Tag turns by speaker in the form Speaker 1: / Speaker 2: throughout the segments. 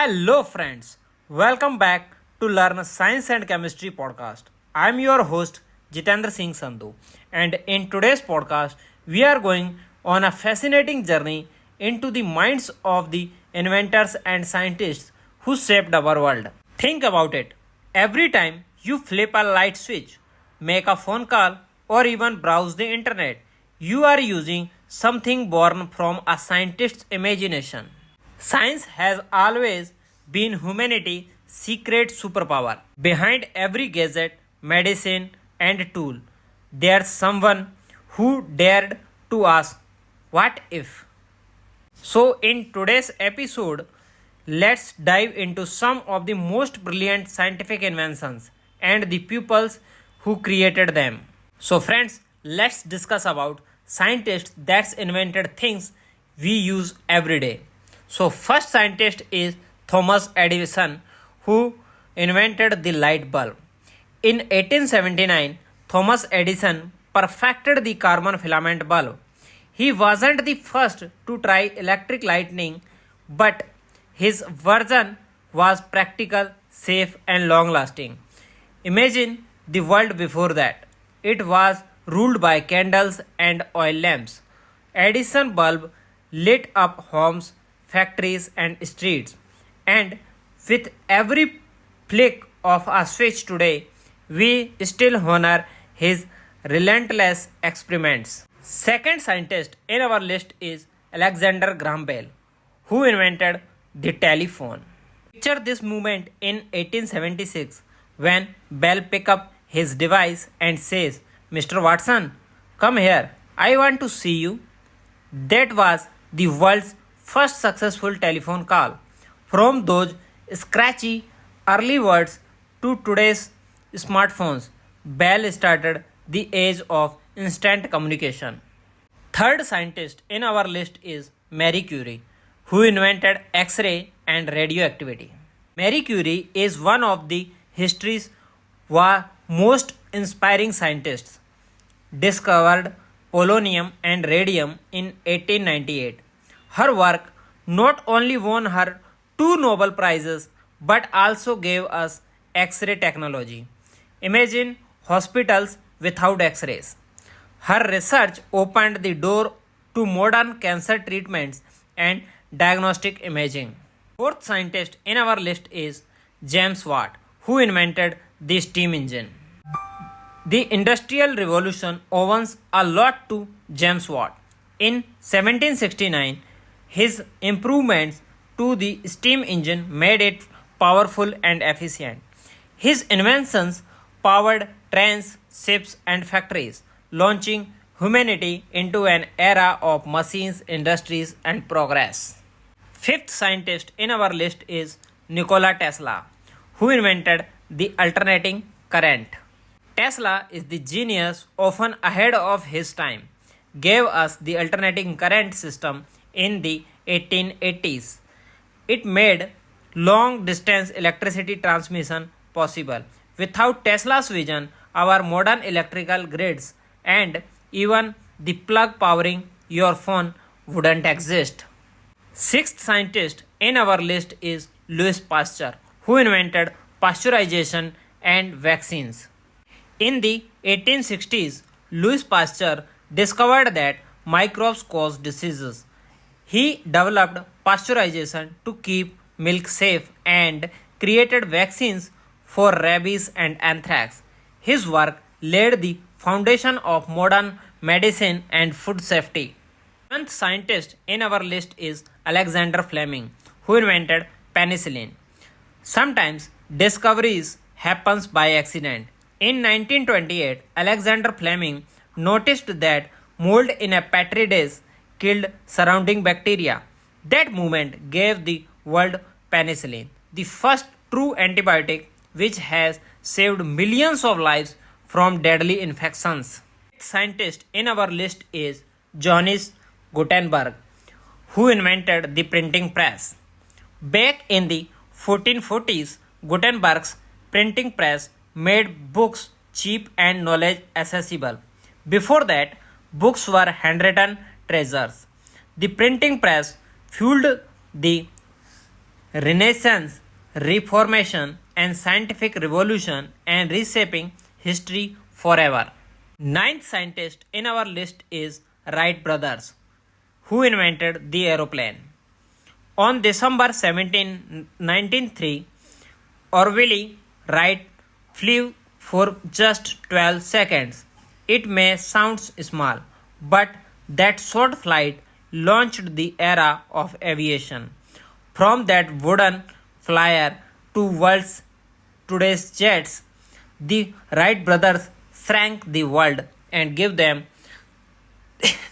Speaker 1: Hello, friends. Welcome back to Learn Science and Chemistry podcast. I'm your host, Jitendra Singh Sandhu, and in today's podcast, we are going on a fascinating journey into the minds of the inventors and scientists who shaped our world. Think about it. Every time you flip a light switch, make a phone call, or even browse the internet, you are using something born from a scientist's imagination. Science has always been humanity's secret superpower. Behind every gadget, medicine, and tool, there's someone who dared to ask, what if? So, in today's episode, let's dive into some of the most brilliant scientific inventions and the pupils who created them. So, friends, let's discuss about scientists that invented things we use every day. So, first scientist is Thomas Edison, who invented the light bulb. In 1879, Thomas Edison perfected the carbon filament bulb. He wasn't the first to try electric lightning, but his version was practical, safe, and long lasting. Imagine the world before that. It was ruled by candles and oil lamps. Edison bulb lit up homes, factories, and streets. And with every flick of a switch today, we still honor his relentless experiments. Second scientist in our list is Alexander Graham Bell, who invented the telephone. Picture this moment in 1876 when Bell picks up his device and says, Mr. Watson, come here, I want to see you. That was the world's first successful telephone call. From those scratchy early words to today's smartphones, Bell started the age of instant communication. Third scientist in our list is Marie Curie, who invented X-ray and radioactivity. Marie Curie is one of the history's most inspiring scientists. Discovered polonium and radium in 1898. Her work not only won her 2 Nobel Prizes but also gave us X-ray technology. Imagine hospitals without X-rays. Her research opened the door to modern cancer treatments and diagnostic imaging. Fourth scientist in our list is James Watt, who invented the steam engine. The Industrial Revolution owes a lot to James Watt. In 1769, his improvements to the steam engine made it powerful and efficient. His inventions powered trains, ships, and factories, launching humanity into an era of machines, industries, and progress. Fifth scientist in our list is Nikola Tesla, who invented the alternating current. Tesla is the genius often ahead of his time, gave us the alternating current system in the 1880s. It made long distance electricity transmission possible. Without Tesla's vision, our modern electrical grids and even the plug powering your phone wouldn't exist. Sixth scientist in our list is Louis Pasteur, who invented pasteurization and vaccines. In the 1860s, Louis Pasteur discovered that microbes cause diseases. He developed pasteurization to keep milk safe and created vaccines for rabies and anthrax. His work laid the foundation of modern medicine and food safety. Seventh scientist in our list is Alexander Fleming, who invented penicillin. Sometimes discoveries happens by accident. In 1928, Alexander Fleming noticed that mold in a petri dish killed surrounding bacteria. That movement gave the world penicillin, the first true antibiotic which has saved millions of lives from deadly infections. The scientist in our list is Johannes Gutenberg, who invented the printing press. Back in the 1440s, Gutenberg's printing press made books cheap and knowledge accessible. Before that, books were handwritten treasures. The printing press fueled the Renaissance, Reformation, and scientific revolution and reshaping history forever. Ninth scientist in our list is Wright brothers, who invented the aeroplane. On December 17, 1903, Orville Wright flew for just 12 seconds. It may sound small, but that short flight launched the era of aviation. From that wooden flyer to world's today's jets, the Wright brothers shrank the world and gave them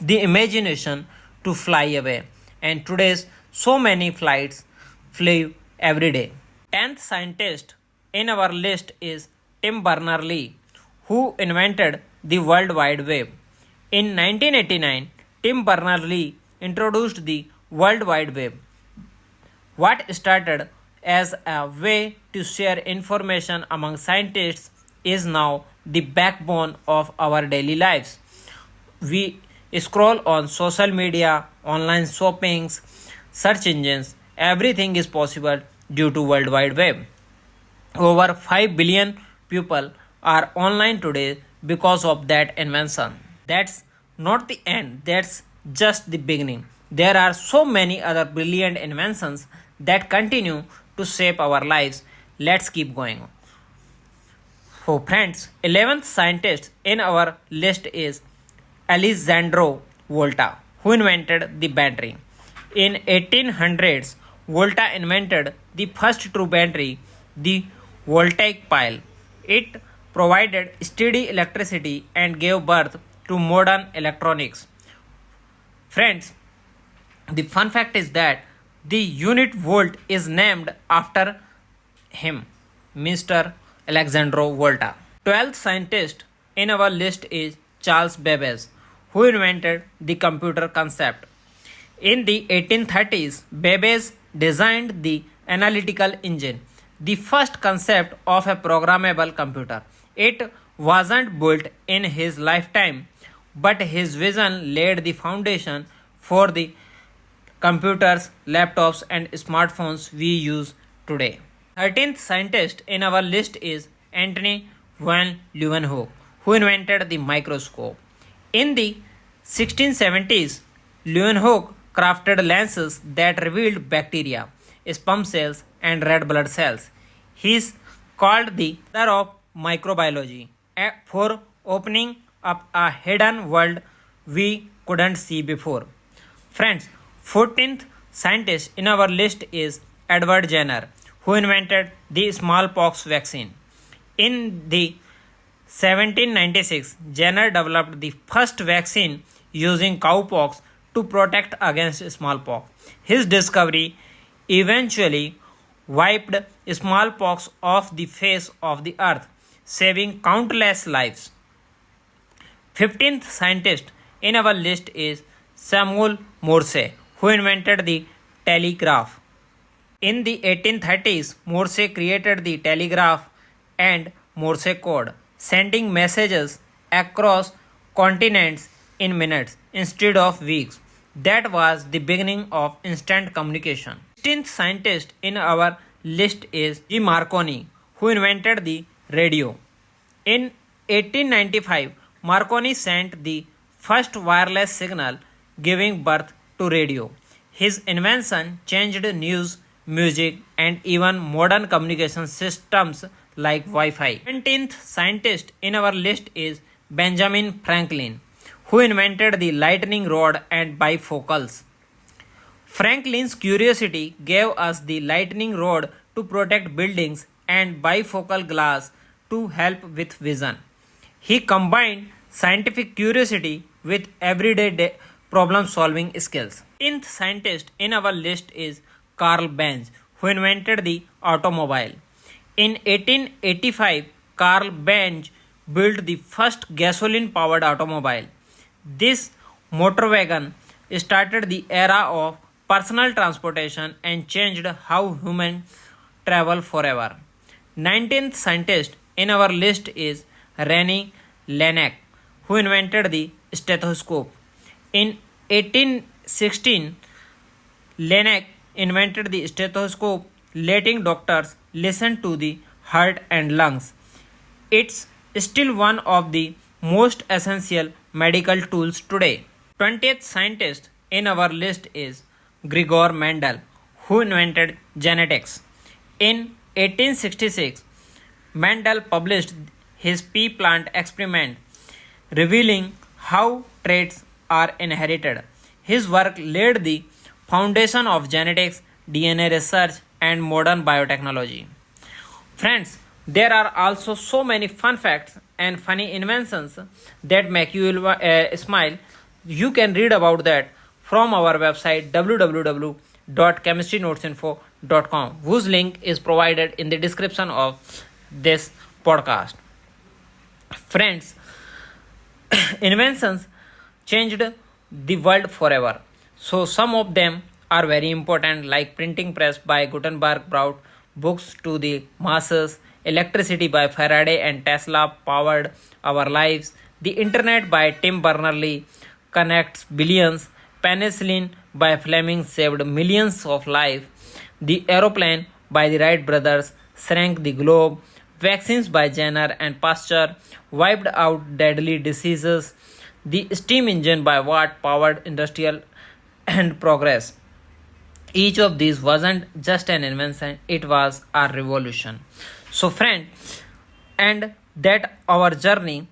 Speaker 1: the imagination to fly away. And today's so many flights fly every day. 10th scientist in our list is Tim Berners-Lee, who invented the World Wide Web. In 1989, Tim Berners-Lee introduced the World Wide Web. What started as a way to share information among scientists is now the backbone of our daily lives. We scroll on social media, online shoppings, search engines. Everything is possible due to World Wide Web. Over 5 billion people are online today because of that invention. That's not the end, that's just the beginning. There are so many other brilliant inventions that continue to shape our lives. Let's keep going. So, friends, 11th scientist in our list is Alessandro Volta, who invented the battery. In 1800s, Volta invented the first true battery, the voltaic pile. It provided steady electricity and gave birth to modern electronics. Friends, the fun fact is that the unit volt is named after him, Mr. Alessandro Volta. 12th scientist in our list is Charles Babbage, who invented the computer concept. In the 1830s, Babbage designed the analytical engine, the first concept of a programmable computer. It wasn't built in his lifetime, but his vision laid the foundation for the computers, laptops, and smartphones we use today. 13th scientist in our list is Antony van Leeuwenhoek, who invented the microscope. In the 1670s, Leeuwenhoek crafted lenses that revealed bacteria, sperm cells, and red blood cells. He is called the father of microbiology for opening up a hidden world we couldn't see before. Friends, 14th scientist in our list is Edward Jenner, who invented the smallpox vaccine. In the 1796, Jenner developed the first vaccine using cowpox to protect against smallpox. His discovery eventually wiped smallpox off the face of the earth, saving countless lives. 15th scientist in our list is Samuel Morse, who invented the telegraph. In the 1830s, Morse created the telegraph and Morse code, sending messages across continents in minutes instead of weeks. That was the beginning of instant communication. 16th scientist in our list is G. Marconi, who invented the radio. In 1895, Marconi sent the first wireless signal, giving birth to radio. His invention changed news, music, and even modern communication systems like Wi-Fi. 17th scientist in our list is Benjamin Franklin, who invented the lightning rod and bifocals. Franklin's curiosity gave us the lightning rod to protect buildings and bifocal glass to help with vision. He combined scientific curiosity with everyday problem solving skills. 10th scientist in our list is Carl Benz, who invented the automobile. In 1885, Carl Benz built the first gasoline powered automobile. This motor wagon started the era of personal transportation and changed how humans travel forever. 19th scientist in our list is René Laennec, who invented the stethoscope. In 1816, Laennec invented the stethoscope, letting doctors listen to the heart and lungs. It's still one of the most essential medical tools today. 20th scientist in our list is Gregor Mendel, who invented genetics. In 1866, Mendel published his pea plant experiment, revealing how traits are inherited. His work laid the foundation of genetics, DNA research, and modern biotechnology. Friends, there are also so many fun facts and funny inventions that make you smile. You can read about that from our website www.chemistrynotesinfo.com, whose link is provided in the description of this podcast. Friends, inventions changed the world forever. So some of them are very important, like printing press by Gutenberg brought books to the masses, electricity by Faraday and Tesla powered our lives, the internet by Tim Berners-Lee connects billions, penicillin by Fleming saved millions of lives, the aeroplane by the Wright brothers shrank the globe, vaccines by Jenner and Pasteur wiped out deadly diseases, the steam engine by Watt powered industrial and progress. Each of these wasn't just an invention, it was a revolution. So, friend, and that our journey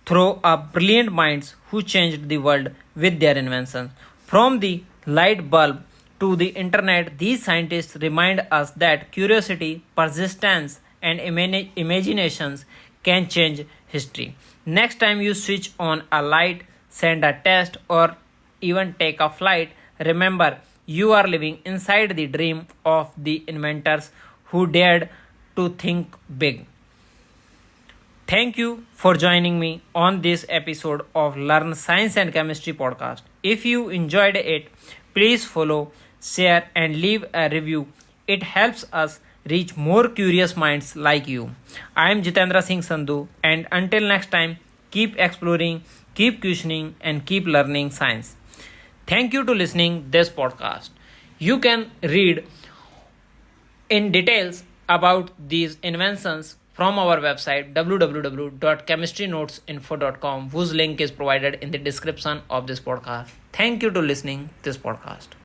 Speaker 1: through a brilliant minds who changed the world with their inventions. From the light bulb to the internet, these scientists remind us that curiosity, persistence, and imaginations can change history. Next time you switch on a light, send a test, or even take a flight, remember you are living inside the dream of the inventors who dared to think big. Thank you for joining me on this episode of Learn Science and Chemistry podcast. If you enjoyed it, please follow, share, and leave a review. It helps us reach more curious minds like you. I am Jitendra Singh Sandhu, and until next time, keep exploring, keep questioning, and keep learning science. Thank you to listening this podcast. You can read in details about these inventions from our website www.chemistrynotesinfo.com, whose link is provided in the description of this podcast. Thank you to listening this podcast.